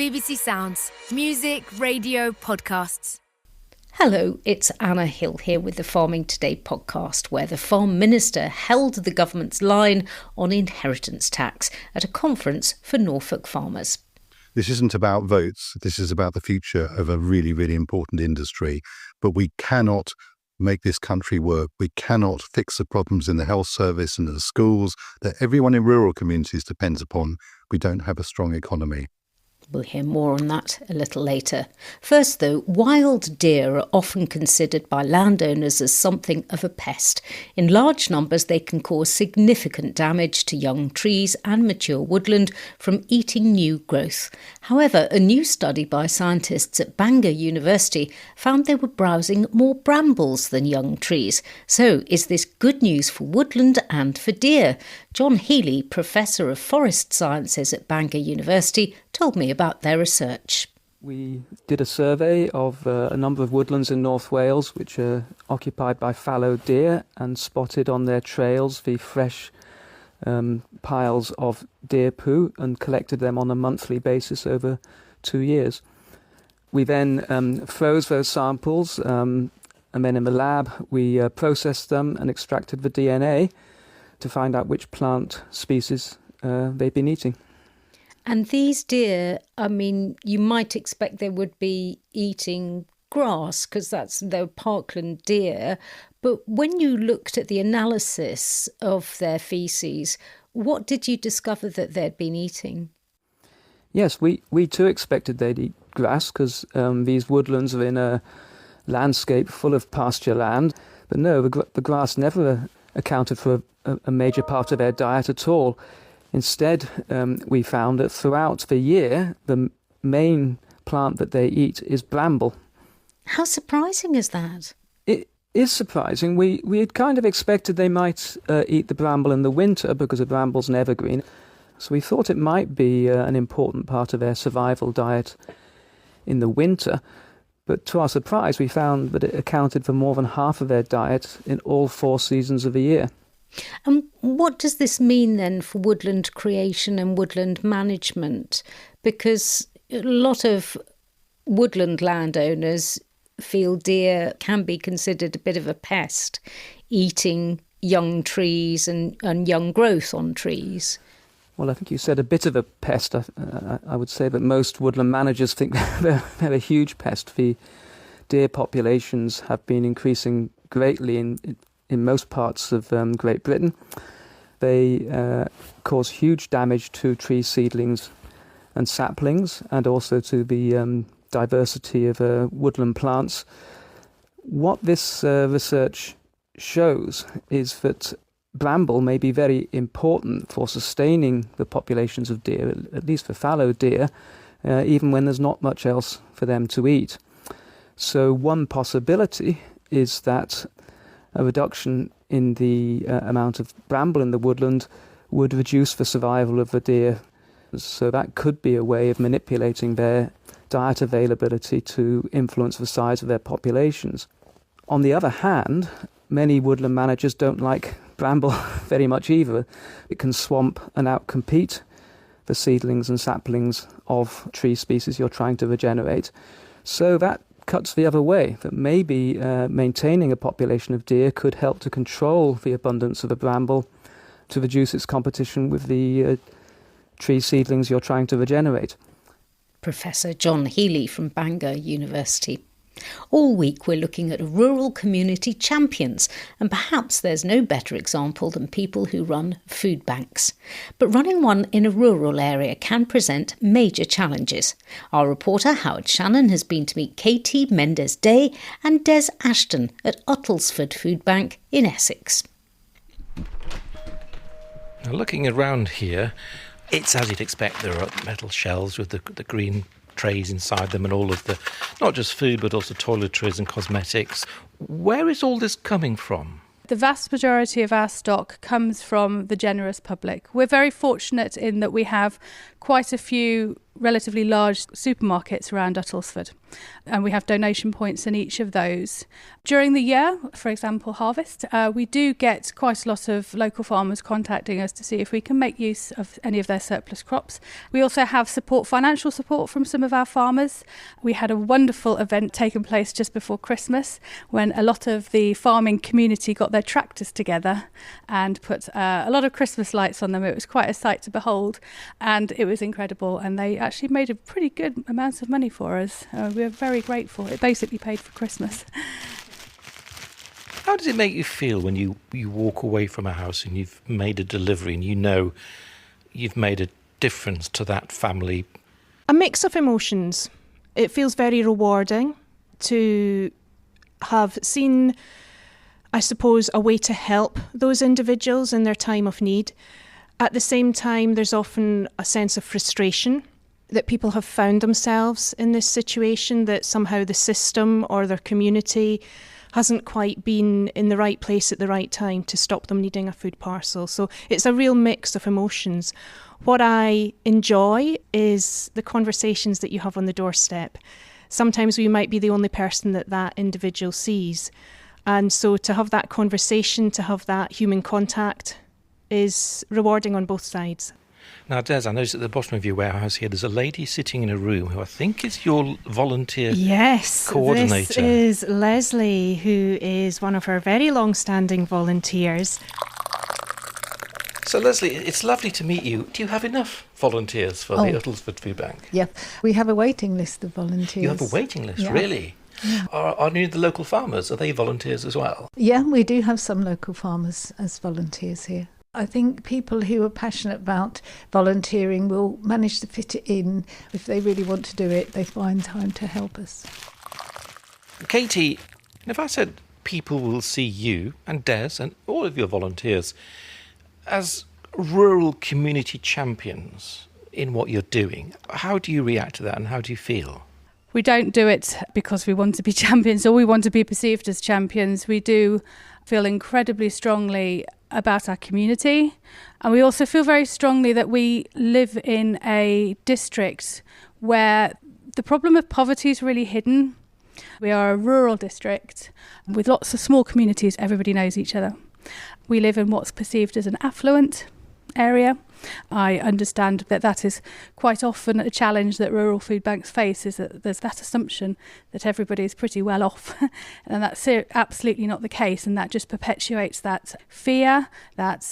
BBC Sounds. Music, radio, podcasts. Hello, it's Anna Hill here with the Farming Today podcast, where the Farm Minister held the government's line on inheritance tax at a conference for Norfolk farmers. This isn't about votes. This is about the future of a really, really important industry. But we cannot make this country work. We cannot fix the problems in the health service and the schools that everyone in rural communities depends upon. We don't have a strong economy. We'll hear more on that a little later. First, though, wild deer are often considered by landowners as something of a pest. In large numbers, they can cause significant damage to young trees and mature woodland from eating new growth. However, a new study by scientists at Bangor University found they were browsing more brambles than young trees. So, is this good news for woodland and for deer? John Healy, Professor of Forest Sciences at Bangor University, told me about their research. We did a survey of a number of woodlands in North Wales which are occupied by fallow deer and spotted on their trails the fresh piles of deer poo and collected them on a monthly basis over 2 years. We then froze those samples and then in the lab we processed them and extracted the DNA to find out which plant species they've been eating. And these deer, I mean, you might expect they would be eating grass because they're parkland deer. But when you looked at the analysis of their faeces, what did you discover that they'd been eating? Yes, we too expected they'd eat grass because these woodlands are in a landscape full of pasture land. But no, the grass never accounted for a major part of their diet at all. Instead, we found that throughout the year, the main plant that they eat is bramble. How surprising is that? It is surprising. We had kind of expected they might eat the bramble in the winter because the bramble's an evergreen. So we thought it might be an important part of their survival diet in the winter. But to our surprise, we found that it accounted for more than half of their diet in all 4 seasons of the year. And what does this mean then for woodland creation and woodland management? Because a lot of woodland landowners feel deer can be considered a bit of a pest, eating young trees and young growth on trees. Well, I think you said a bit of a pest. I would say that most woodland managers think they're a huge pest. The deer populations have been increasing greatly in most parts of Great Britain. They cause huge damage to tree seedlings and saplings and also to the diversity of woodland plants. What this research shows is that bramble may be very important for sustaining the populations of deer, at least for fallow deer, even when there's not much else for them to eat. So one possibility is that a reduction in the amount of bramble in the woodland would reduce the survival of the deer. So that could be a way of manipulating their diet availability to influence the size of their populations. On the other hand, many woodland managers don't like bramble very much either. It can swamp and outcompete the seedlings and saplings of tree species you're trying to regenerate. So that cuts the other way, that maybe maintaining a population of deer could help to control the abundance of the bramble to reduce its competition with the tree seedlings you're trying to regenerate. Professor John Healy from Bangor University. All week we're looking at rural community champions, and perhaps there's no better example than people who run food banks. But running one in a rural area can present major challenges. Our reporter Howard Shannon has been to meet Katie Mendes-Day and Des Ashton at Uttlesford Food Bank in Essex. Now, looking around here, it's as you'd expect. There are metal shelves with the green trays inside them and all of the, not just food, but also toiletries and cosmetics. Where is all this coming from? The vast majority of our stock comes from the generous public. We're very fortunate in that we have quite a few relatively large supermarkets around Uttlesford, and we have donation points in each of those. During the year, for example, harvest, we do get quite a lot of local farmers contacting us to see if we can make use of any of their surplus crops. We also have financial support from some of our farmers. We had a wonderful event taking place just before Christmas when a lot of the farming community got their tractors together and put a lot of Christmas lights on them. It was quite a sight to behold, and it was incredible, and they actually made a pretty good amount of money for us. We were very grateful. It basically paid for Christmas. How does it make you feel when you walk away from a house and you've made a delivery and you know you've made a difference to that family? A mix of emotions. It feels very rewarding to have seen, I suppose, a way to help those individuals in their time of need. At the same time, there's often a sense of frustration that people have found themselves in this situation, that somehow the system or their community hasn't quite been in the right place at the right time to stop them needing a food parcel. So it's a real mix of emotions. What I enjoy is the conversations that you have on the doorstep. Sometimes we might be the only person that individual sees. And so to have that conversation, to have that human contact is rewarding on both sides. Now, Des, I noticed at the bottom of your warehouse here, there's a lady sitting in a room who I think is your volunteer coordinator. Yes, this is Leslie, who is one of our very long-standing volunteers. So, Leslie, it's lovely to meet you. Do you have enough volunteers for the Uttlesford Food Bank? Yeah, we have a waiting list of volunteers. You have a waiting list, yeah. Really? Yeah. Are any of the local farmers, are they volunteers as well? Yeah, we do have some local farmers as volunteers here. I think people who are passionate about volunteering will manage to fit it in. If they really want to do it, they find time to help us. Katie, if I said people will see you and Des and all of your volunteers as rural community champions in what you're doing, how do you react to that and how do you feel? We don't do it because we want to be champions or we want to be perceived as champions. We do feel incredibly strongly about our community, and we also feel very strongly that we live in a district where the problem of poverty is really hidden. We are a rural district with lots of small communities. Everybody knows each other. We live in what's perceived as an affluent area. I understand that is quite often a challenge that rural food banks face, is that there's that assumption that everybody is pretty well off, and that's absolutely not the case, and that just perpetuates that fear, that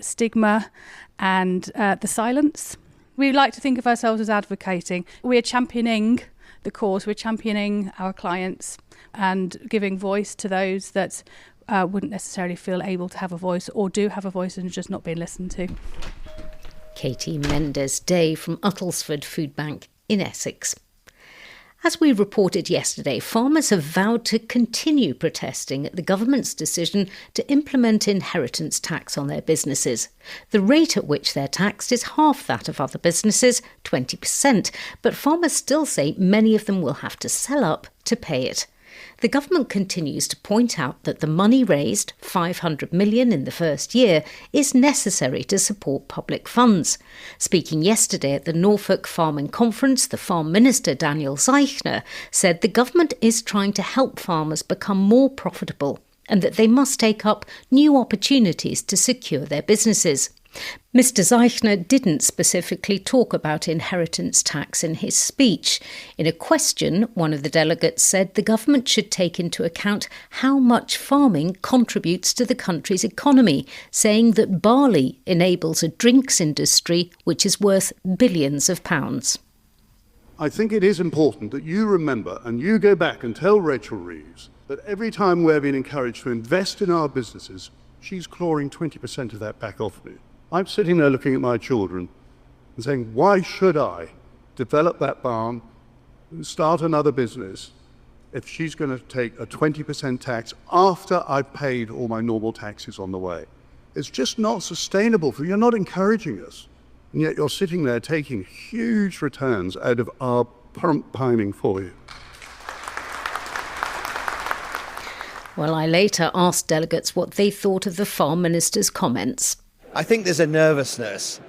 stigma, and the silence. We like to think of ourselves as advocating. We're championing the cause, we're championing our clients and giving voice to those that wouldn't necessarily feel able to have a voice or do have a voice and are just not being listened to. Katie Mendes-Day from Uttlesford Food Bank in Essex. As we reported yesterday, farmers have vowed to continue protesting at the government's decision to implement inheritance tax on their businesses. The rate at which they're taxed is half that of other businesses, 20%, but farmers still say many of them will have to sell up to pay it. The government continues to point out that the money raised, $500 million in the first year, is necessary to support public funds. Speaking yesterday at the Norfolk Farming Conference, the Farm Minister Daniel Zeichner said the government is trying to help farmers become more profitable and that they must take up new opportunities to secure their businesses. Mr. Zeichner didn't specifically talk about inheritance tax in his speech. In a question, one of the delegates said the government should take into account how much farming contributes to the country's economy, saying that barley enables a drinks industry which is worth billions of pounds. I think it is important that you remember and you go back and tell Rachel Reeves that every time we're being encouraged to invest in our businesses, she's clawing 20% of that back off me. I'm sitting there looking at my children and saying, why should I develop that barn, start another business, if she's going to take a 20% tax after I've paid all my normal taxes on the way? It's just not sustainable for you. You're not encouraging us. And yet you're sitting there taking huge returns out of our prompt pining for you. Well, I later asked delegates what they thought of the Farm Minister's comments. I think there's a nervousness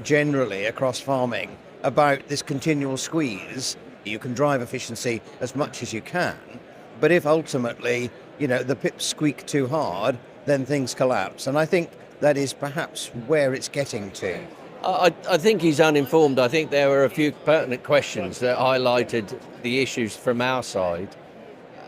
generally across farming about this continual squeeze. You can drive efficiency as much as you can, but if ultimately, the pips squeak too hard, then things collapse. And I think that is perhaps where it's getting to. I think he's uninformed. I think there were a few pertinent questions that highlighted the issues from our side,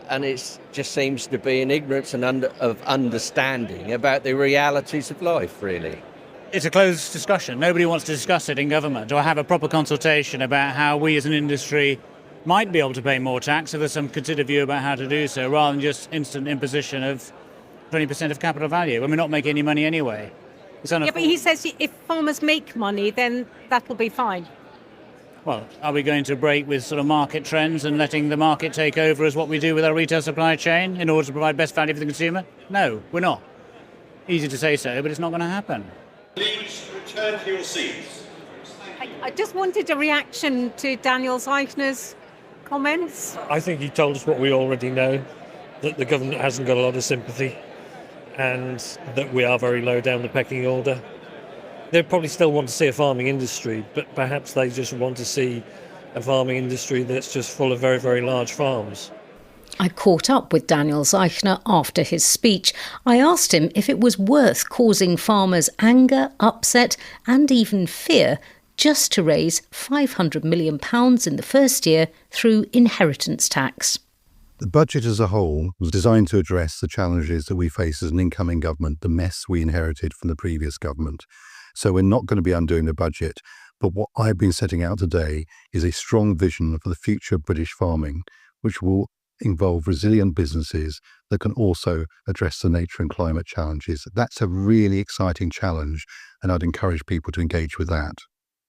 and it just seems to be an ignorance of understanding about the realities of life, really. It's a closed discussion. Nobody wants to discuss it in government or have a proper consultation about how we as an industry might be able to pay more tax if there's some considered view about how to do so, rather than just instant imposition of 20% of capital value when we're not making any money anyway. But he says if farmers make money, then that'll be fine. Well, are we going to break with sort of market trends and letting the market take over as what we do with our retail supply chain in order to provide best value for the consumer? No, we're not. Easy to say so, but it's not going to happen. Please return to your seats. I just wanted a reaction to Daniel Zeichner's comments. I think he told us what we already know, that the government hasn't got a lot of sympathy and that we are very low down the pecking order. They probably still want to see a farming industry, but perhaps they just want to see a farming industry that's just full of very, very large farms. I caught up with Daniel Zeichner after his speech. I asked him if it was worth causing farmers anger, upset and even fear just to raise £500 million in the first year through inheritance tax. The budget as a whole was designed to address the challenges that we face as an incoming government, the mess we inherited from the previous government. So we're not going to be undoing the budget. But what I've been setting out today is a strong vision for the future of British farming, which will involve resilient businesses that can also address the nature and climate challenges. That's a really exciting challenge, and I'd encourage people to engage with that.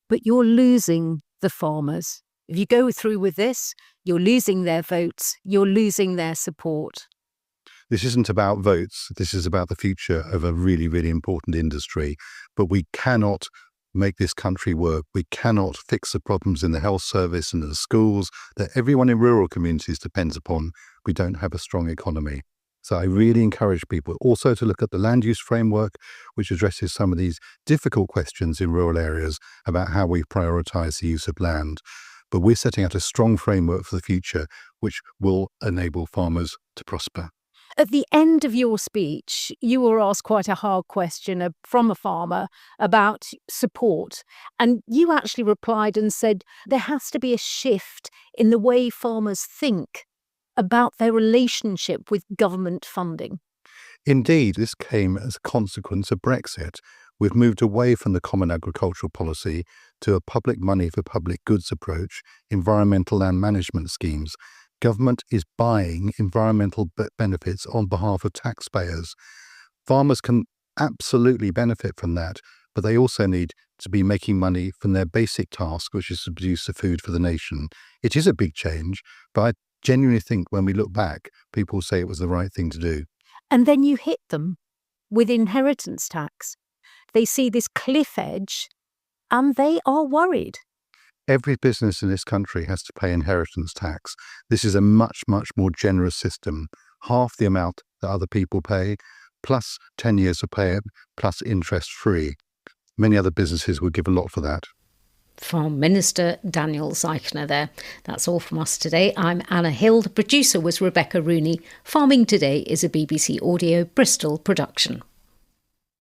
But you're losing the farmers. If you go through with this, you're losing their votes, you're losing their support. This isn't about votes. This is about the future of a really, really important industry. But we cannot make this country work. We cannot fix the problems in the health service and the schools that everyone in rural communities depends upon. We don't have a strong economy. So I really encourage people also to look at the land use framework, which addresses some of these difficult questions in rural areas about how we prioritise the use of land. But we're setting out a strong framework for the future, which will enable farmers to prosper. At the end of your speech, you were asked quite a hard question from a farmer about support. And you actually replied and said there has to be a shift in the way farmers think about their relationship with government funding. Indeed, this came as a consequence of Brexit. We've moved away from the common agricultural policy to a public money for public goods approach, environmental land management schemes. Government is buying environmental benefits on behalf of taxpayers. Farmers can absolutely benefit from that, but they also need to be making money from their basic task, which is to produce the food for the nation. It is a big change, but I genuinely think when we look back, people say it was the right thing to do. And then you hit them with inheritance tax. They see this cliff edge and they are worried. Every business in this country has to pay inheritance tax. This is a much, much more generous system. Half the amount that other people pay, plus 10 years of pay, plus interest free. Many other businesses would give a lot for that. Farm Minister Daniel Zeichner there. That's all from us today. I'm Anna Hill. The producer was Rebecca Rooney. Farming Today is a BBC Audio Bristol production.